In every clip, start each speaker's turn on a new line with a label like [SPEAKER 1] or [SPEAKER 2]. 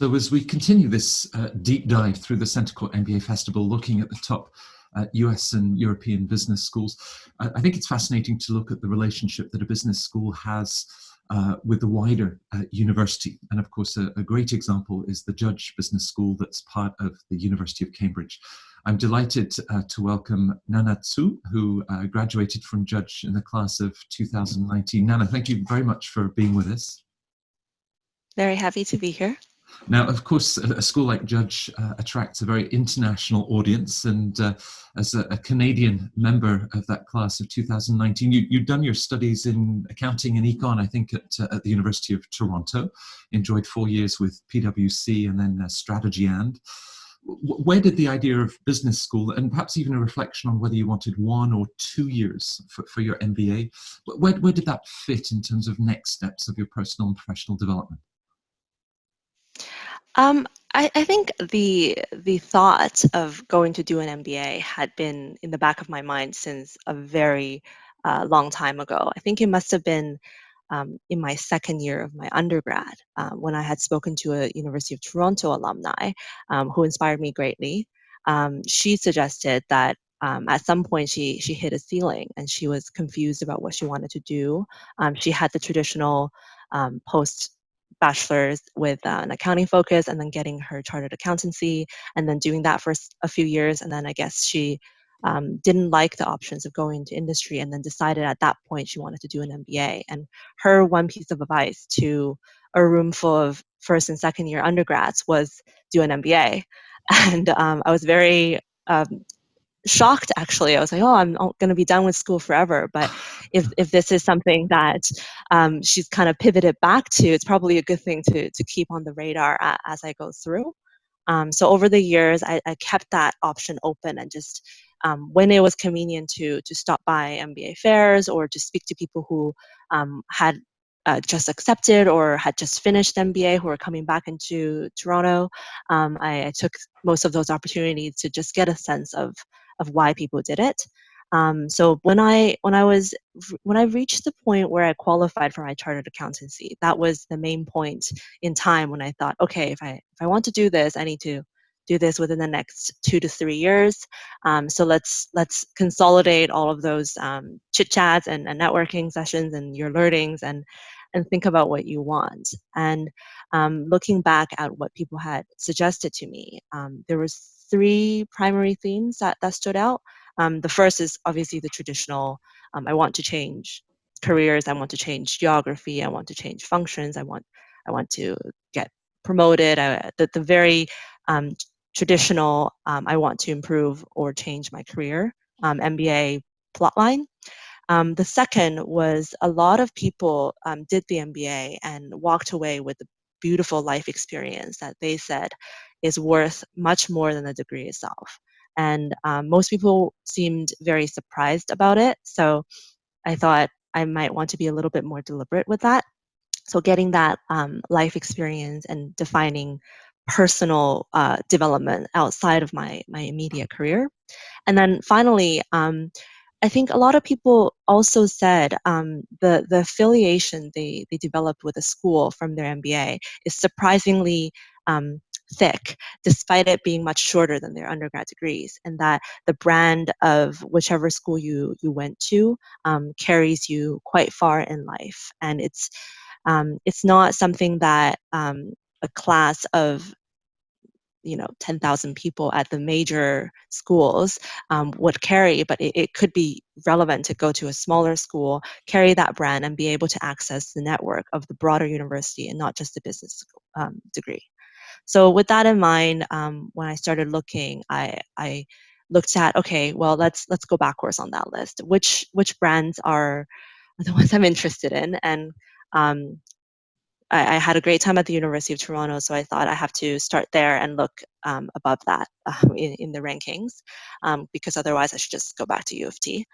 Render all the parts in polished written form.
[SPEAKER 1] So as we continue this deep dive through the CentreCourt MBA Festival, looking at the top US and European business schools, I think it's fascinating to look at the relationship that a business school has with the wider university. And of course, a great example is the Judge Business School that's part of the University of Cambridge. I'm delighted to welcome Nana Zhou, who graduated from Judge in the class of 2019. Nana, thank you very much for being with us.
[SPEAKER 2] Very happy to be here.
[SPEAKER 1] Now, of course, a school like Judge attracts a very international audience, and as a Canadian member of that class of 2019, you've done your studies in accounting and econ, I think, at the University of Toronto, enjoyed 4 years with PwC and then strategy and. Where did the idea of business school, and perhaps even a reflection on whether you wanted 1 or 2 years for your MBA, where did that fit in terms of next steps of your personal and professional development?
[SPEAKER 2] I think the thought of going to do an MBA had been in the back of my mind since a very long time ago. I think it must have been in my second year of my undergrad when I had spoken to a University of Toronto alumni who inspired me greatly. She suggested that at some point she hit a ceiling and she was confused about what she wanted to do. She had the traditional post-bachelor's with an accounting focus and then getting her chartered accountancy and then doing that for a few years. And then I guess she didn't like the options of going into industry and then decided at that point she wanted to do an MBA. And her one piece of advice to a room full of first and second year undergrads was do an MBA. And I was very shocked, actually. I was like, oh, I'm going to be done with school forever. But if this is something that she's kind of pivoted back to, it's probably a good thing to keep on the radar as I go through. So over the years, I kept that option open and just when it was convenient to stop by MBA fairs or to speak to people who had just accepted or had just finished MBA who were coming back into Toronto, I took most of those opportunities to just get a sense of why people did it. So when I reached the point where I qualified for my chartered accountancy, that was the main point in time when I thought, okay, if I want to do this, I need to do this within the next 2 to 3 years. So let's consolidate all of those chit chats and networking sessions and your learnings and think about what you want. And looking back at what people had suggested to me, there was 3 primary themes that stood out. The first is obviously the traditional, I want to change careers, I want to change geography, I want to change functions, I want to get promoted, the very traditional, I want to improve or change my career, MBA plotline. The second was a lot of people did the MBA and walked away with a beautiful life experience that they said is worth much more than the degree itself. And most people seemed very surprised about it. So I thought I might want to be a little bit more deliberate with that. So getting that life experience and defining personal development outside of my immediate career. And then finally, I think a lot of people also said the affiliation they developed with the school from their MBA is surprisingly thick, despite it being much shorter than their undergrad degrees, and that the brand of whichever school you went to carries you quite far in life. And it's not something that a class of 10,000 people at the major schools would carry, but it could be relevant to go to a smaller school, carry that brand, and be able to access the network of the broader university and not just the business degree. So with that in mind, when I started looking, I looked at, okay, well, let's go backwards on that list. Which brands are the ones I'm interested in? And I had a great time at the University of Toronto, so I thought I have to start there and look above that in the rankings, because otherwise I should just go back to U of T.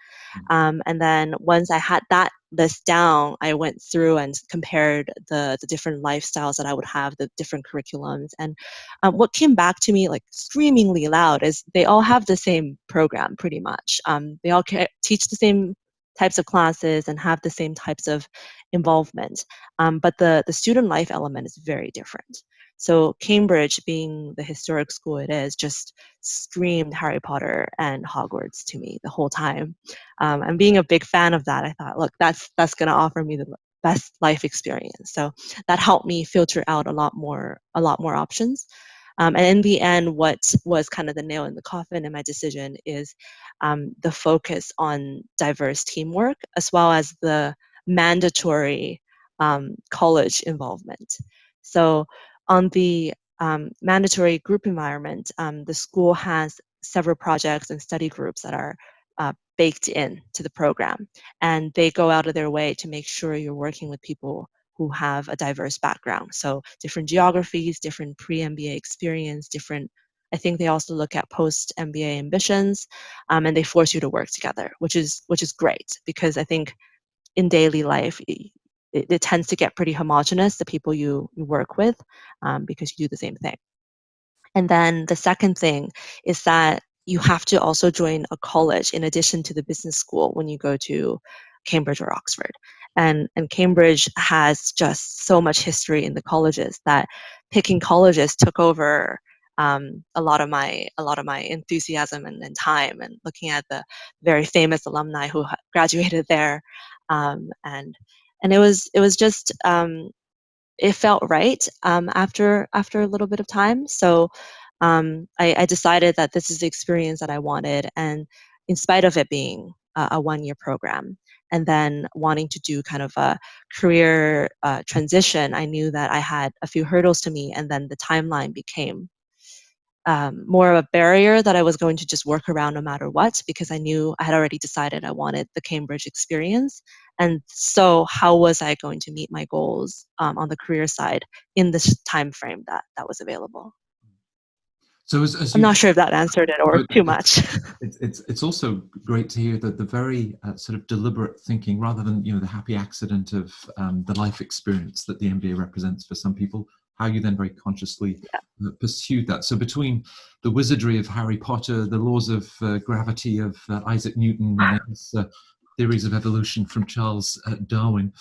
[SPEAKER 2] And then once I had that list down, I went through and compared the different lifestyles that I would have, the different curriculums. And what came back to me like screamingly loud is they all have the same program pretty much. They all teach the same types of classes and have the same types of involvement. But the student life element is very different. So Cambridge, being the historic school it is, just screamed Harry Potter and Hogwarts to me the whole time. And being a big fan of that, I thought, look, that's going to offer me the best life experience. So that helped me filter out a lot more options. And in the end, what was kind of the nail in the coffin in my decision is the focus on diverse teamwork, as well as the mandatory college involvement. So on the mandatory group environment, the school has several projects and study groups that are baked in to the program, and they go out of their way to make sure you're working with people who have a diverse background. So different geographies, different pre-MBA experience, different, I think they also look at post-MBA ambitions, and they force you to work together, which is great, because I think in daily life, it tends to get pretty homogenous, the people you work with, because you do the same thing. And then the second thing is that you have to also join a college in addition to the business school when you go to Cambridge or Oxford. And Cambridge has just so much history in the colleges that picking colleges took over a lot of my enthusiasm and time, and looking at the very famous alumni who graduated there, and it was just it felt right after a little bit of time. So I decided that this is the experience that I wanted, and in spite of it being a one-year program, and then wanting to do kind of a career transition, I knew that I had a few hurdles to meet, and then the timeline became more of a barrier that I was going to just work around no matter what, because I knew I had already decided I wanted the Cambridge experience. And so how was I going to meet my goals on the career side in this time frame that was available?
[SPEAKER 1] So as
[SPEAKER 2] I'm
[SPEAKER 1] you,
[SPEAKER 2] not sure if that answered it or too much.
[SPEAKER 1] it's also great to hear that the very sort of deliberate thinking, rather than the happy accident of the life experience that the MBA represents for some people, how you then very consciously pursued that. So between the wizardry of Harry Potter, the laws of gravity of Isaac Newton, and his theories of evolution from Charles Darwin,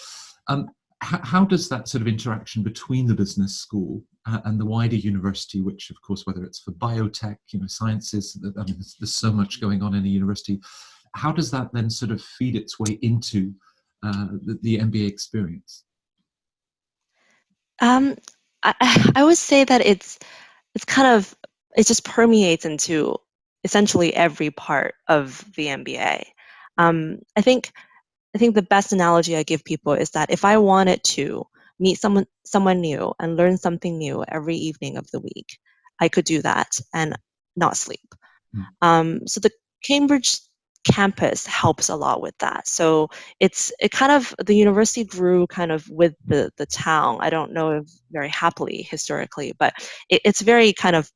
[SPEAKER 1] how does that sort of interaction between the business school and the wider university, which of course, whether it's for biotech, sciences, I mean, there's so much going on in a university, how does that then sort of feed its way into the MBA experience?
[SPEAKER 2] I would say that it's kind of, it just permeates into essentially every part of the MBA. I think the best analogy I give people is that if I wanted to meet someone new and learn something new every evening of the week, I could do that and not sleep. So the Cambridge campus helps a lot with that. So it kind of, the university grew kind of with the town. I don't know if very happily historically, but it's very kind of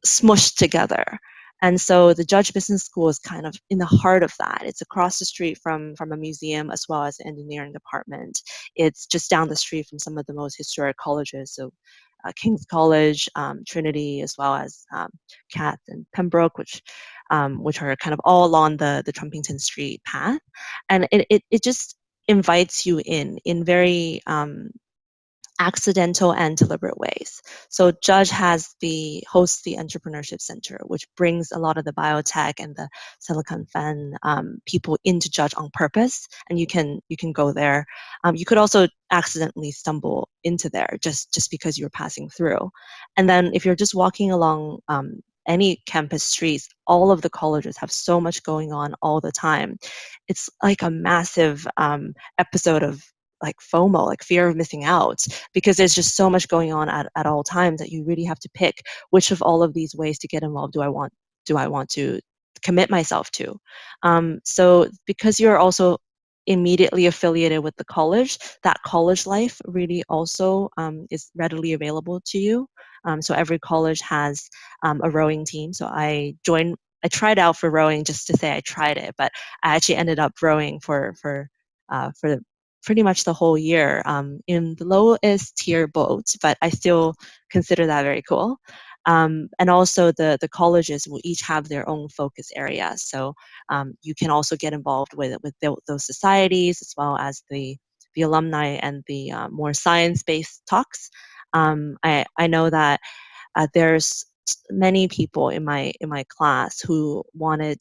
[SPEAKER 2] smushed together. And so the Judge Business School is kind of in the heart of that. It's across the street from a museum, as well as the engineering department. It's just down the street from some of the most historic colleges, so King's College, Trinity, as well as Cath and Pembroke, which are kind of all along the Trumpington Street path. And it just invites you in very accidental and deliberate ways. So Judge hosts the Entrepreneurship Center, which brings a lot of the biotech and the Silicon Valley people into Judge on purpose, and you can go there. You could also accidentally stumble into there just because you're passing through. And then if you're just walking along any campus streets, all of the colleges have so much going on all the time. It's like a massive episode of like FOMO, like fear of missing out, because there's just so much going on at all times that you really have to pick which of all of these ways to get involved do I want to commit myself to. So because you're also immediately affiliated with the college, that college life really also is readily available to you. So every college has a rowing team. So I tried out for rowing just to say I tried it, but I actually ended up rowing for pretty much the whole year in the lowest tier boat, but I still consider that very cool. And also the colleges will each have their own focus area. So you can also get involved with those societies, as well as the alumni and the more science-based talks. I know that there's many people in my class who wanted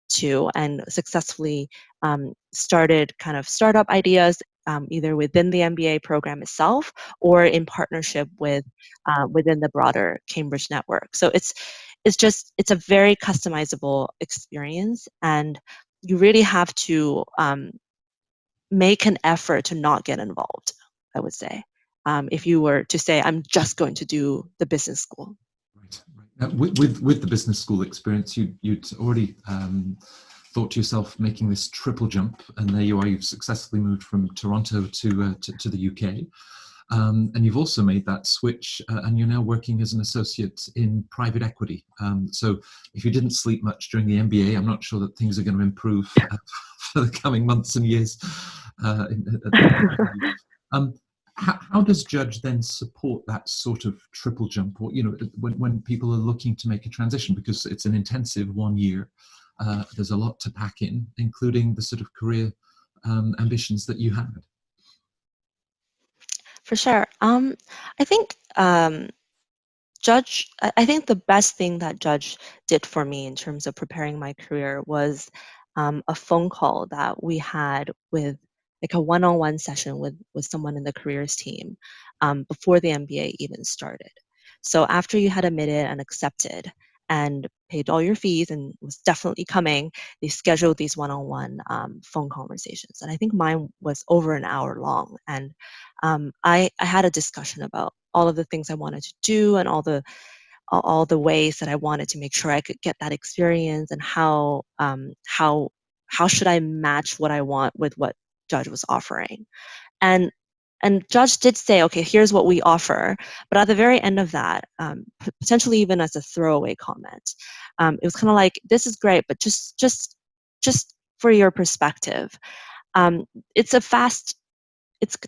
[SPEAKER 2] to and successfully started kind of startup ideas, either within the MBA program itself or in partnership with within the broader Cambridge network. So it's a very customizable experience, and you really have to make an effort to not get involved, I would say, if you were to say, I'm just going to do the business school.
[SPEAKER 1] Right, right. Now, with the business school experience, you'd already thought to yourself making this triple jump, and there you are. You've successfully moved from Toronto to the UK, and you've also made that switch, and you're now working as an associate in private equity. So, if you didn't sleep much during the MBA, I'm not sure that things are going to improve for the coming months and years. How does Judge then support that sort of triple jump, or when people are looking to make a transition, because it's an intensive 1 year, there's a lot to pack in, including the sort of career ambitions that you had.
[SPEAKER 2] For sure. I think Judge, I think the best thing that Judge did for me in terms of preparing my career was a phone call that we had with like a one-on-one session with someone in the careers team before the MBA even started. So after you had admitted and accepted and paid all your fees and was definitely coming, they scheduled these one-on-one phone conversations. And I think mine was over an hour long. And I had a discussion about all of the things I wanted to do and all the ways that I wanted to make sure I could get that experience, and how should I match what I want with what Judge was offering. And Judge did say, okay, here's what we offer. But at the very end of that, potentially even as a throwaway comment, it was kind of like, this is great, but just for your perspective, it's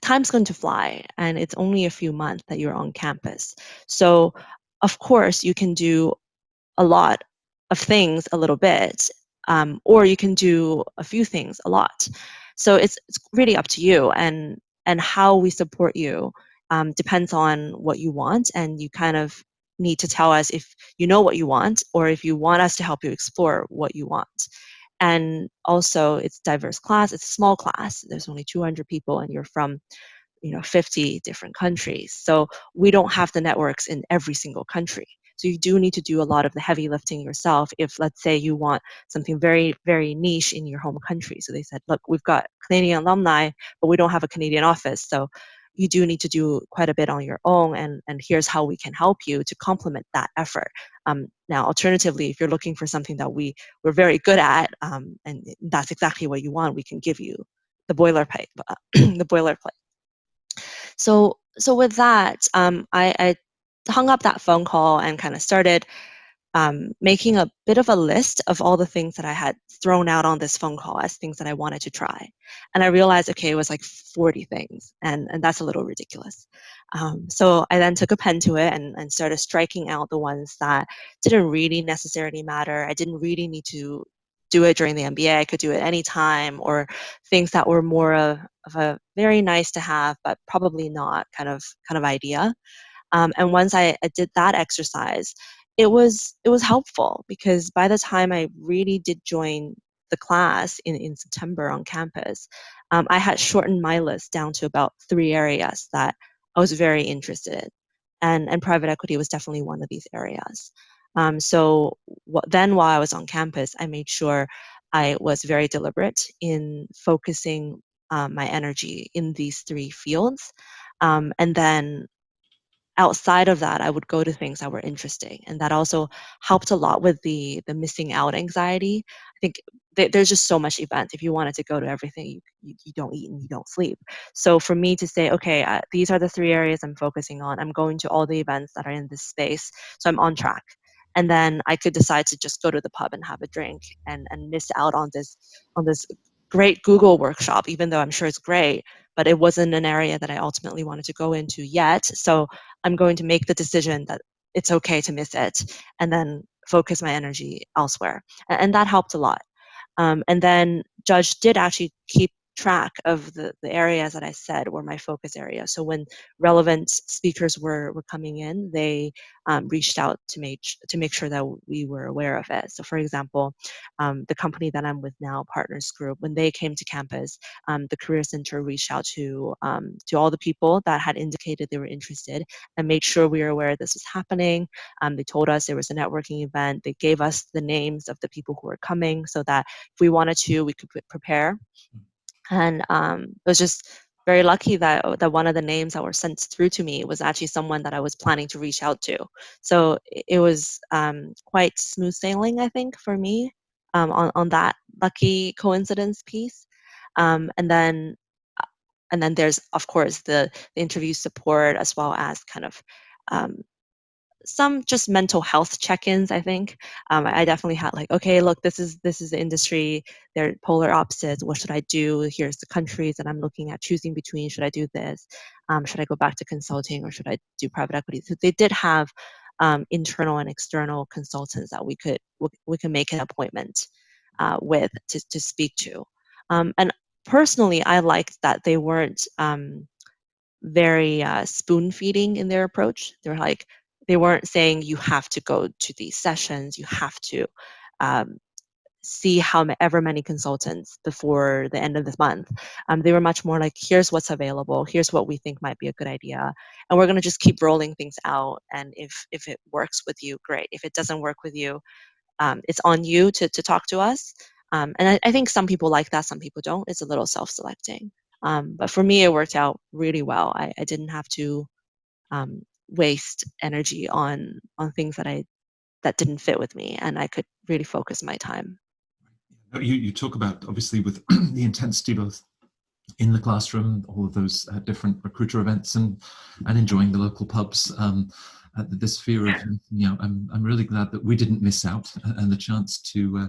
[SPEAKER 2] time's going to fly, and it's only a few months that you're on campus. So of course you can do a lot of things a little bit, or you can do a few things a lot. So it's really up to you, and how we support you depends on what you want, and you kind of need to tell us if you know what you want, or if you want us to help you explore what you want. And also, it's diverse class. It's a small class. There's only 200 people, and you're from 50 different countries. So we don't have the networks in every single country. So you do need to do a lot of the heavy lifting yourself if, let's say, you want something very, very niche in your home country. So they said, look, we've got Canadian alumni, but we don't have a Canadian office. So you do need to do quite a bit on your own, and here's how we can help you to complement that effort. Now, alternatively, if you're looking for something that we're very good at, and that's exactly what you want, we can give you the boilerplate. The boilerplate. So with that, I hung up that phone call and kind of started making a bit of a list of all the things that I had thrown out on this phone call as things that I wanted to try. And I realized, okay, it was like 40 things, and that's a little ridiculous. So I then took a pen to it and started striking out the ones that didn't really necessarily matter. I didn't really need to do it during the MBA. I could do it anytime, or things that were more of a very nice to have, but probably not kind of idea. And once I did that exercise, it was helpful, because by the time I really did join the class in September on campus, I had shortened my list down to about 3 areas that I was very interested in, and private equity was definitely one of these areas. So then while I was on campus, I made sure I was very deliberate in focusing my energy in these 3 fields, and then outside of that, I would go to things that were interesting, and that also helped a lot with the missing out anxiety. I think there's just so much events. If you wanted to go to everything, you don't eat and you don't sleep. So for me to say, okay, these are the 3 areas I'm focusing on. I'm going to all the events that are in this space, so I'm on track. And then I could decide to just go to the pub and have a drink and miss out on this great Google workshop, even though I'm sure it's great, but it wasn't an area that I ultimately wanted to go into yet. So I'm going to make the decision that it's okay to miss it, and then focus my energy elsewhere. And that helped a lot. And then Judge did actually keep track of the areas that I said were my focus area. So when relevant speakers were coming in, they reached out to make sure that we were aware of it. So for example, the company that I'm with now, Partners Group, when they came to campus, the Career Center reached out to all the people that had indicated they were interested and made sure we were aware this was happening. They told us there was a networking event. They gave us the names of the people who were coming so that if we wanted to, we could prepare. And it was just very lucky that one of the names that were sent through to me was actually someone that I was planning to reach out to. So it was quite smooth sailing, I think, for me on that lucky coincidence piece. And then there's, of course, the interview support, as well as kind of um, some just mental health check-ins. I think I definitely had like, okay, look, this is the industry. They're polar opposites. What should I do? Here's the countries that I'm looking at choosing between. Should I do this? Should I go back to consulting, or should I do private equity? So they did have internal and external consultants that we could make an appointment with to speak to. And personally, I liked that they weren't very spoon feeding in their approach. They weren't saying you have to go to these sessions, you have to um, see however many consultants before the end of this month. They were much more like, here's what's available, here's what we think might be a good idea, and we're going to just keep rolling things out. And if it works with you, great. If it doesn't work with you, it's on you to talk to us. And I think some people like that, some people don't. It's a little self-selecting. But for me, it worked out really well. I didn't have to waste energy on things that didn't fit with me, and I could really focus my time.
[SPEAKER 1] You talk about, obviously, with the intensity both in the classroom, all of those different recruiter events, and enjoying the local pubs. This fear of, I'm really glad that we didn't miss out and the chance to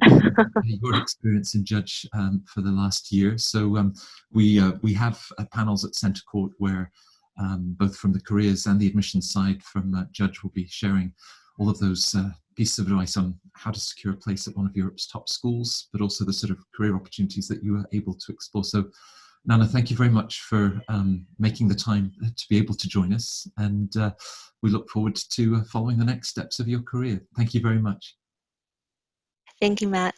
[SPEAKER 1] your experience in Judge for the last year. So we have panels at CentreCourt where both from the careers and the admissions side from Judge will be sharing all of those pieces of advice on how to secure a place at one of Europe's top schools, but also the sort of career opportunities that you are able to explore. So Nana, thank you very much for making the time to be able to join us, and we look forward to following the next steps of your career. Thank you very much.
[SPEAKER 2] Thank you, Matt.